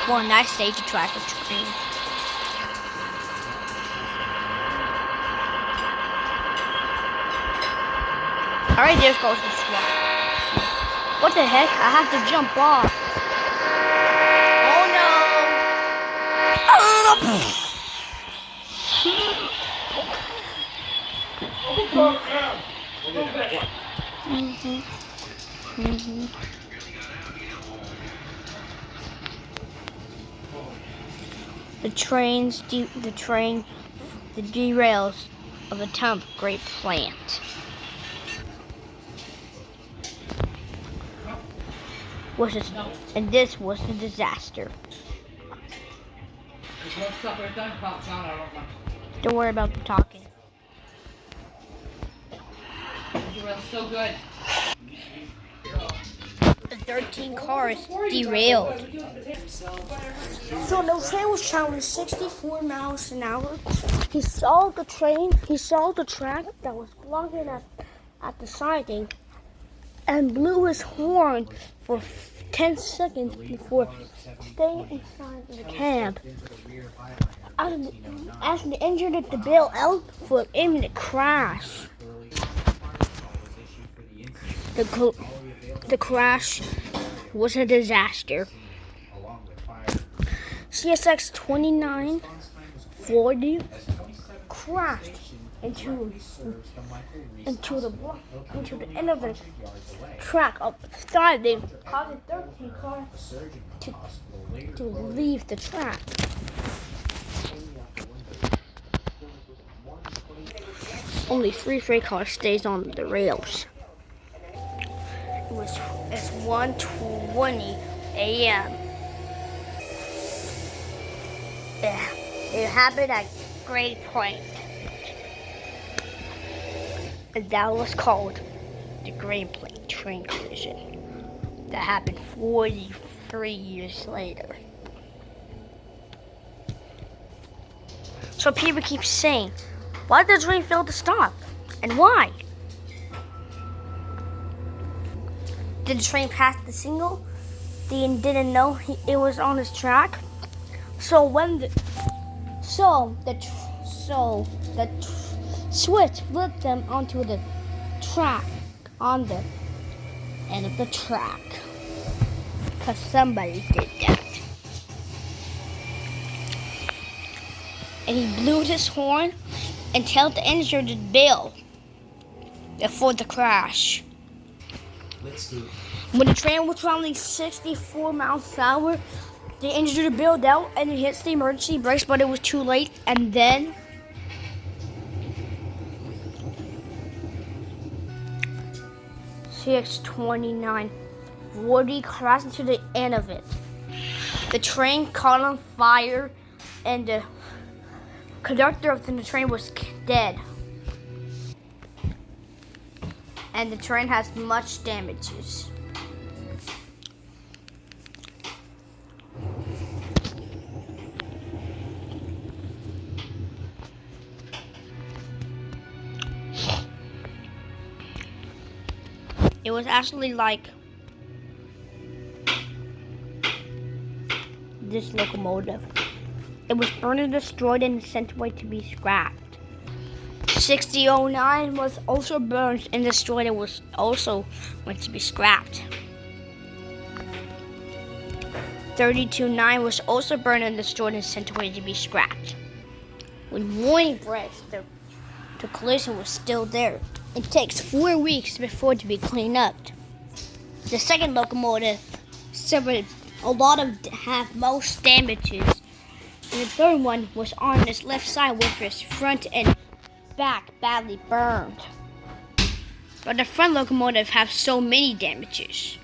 Well, nice stage to track a train. Alright, there goes the swap. What the heck? I have to jump off. Oh no! The derails of the town of Greyplant. And this was a disaster. Don't worry about the talking. Derail's so good. The 13 cars derailed. So the train was traveling 64 miles an hour. He saw the track that was blocking at the siding and blew his horn for 10 seconds before staying inside the cab. As the engine hit the bill out for an imminent crash. The crash was a disaster. CSX 2940 crashed into the end of the track outside. They caused 13 cars to leave the track. Only 3 freight cars stays on the rails. It's 1:20 a.m. It happened at Greyplant. And that was called the Greyplant train collision. That happened 43 years later. So people keep saying, why did the train fail to stop? And why? Did the train pass the signal? They didn't know it was on his track. So the switch flipped them onto the track, on the end of the track. Because somebody did that. And he blew his horn and told the engine to bill before the crash. When the train was traveling 64 miles an hour, the engine billed out and it hits the emergency brakes, but it was too late. And then CX-2940 crashed into the end of it. The train caught on fire, and the conductor of the train was dead. And the train has much damages. It was actually like this locomotive. It was burned and destroyed and sent away to be scrapped. 6009 was also burned and destroyed and was also went to be scrapped. 329 was also burned and destroyed and sent away to be scrapped. When warning brakes, the collision was still there. It takes 4 weeks before it to be cleaned up. The second locomotive suffered have most damages. And the third one was on its left side with its front and back badly burned. But the front locomotive have so many damages.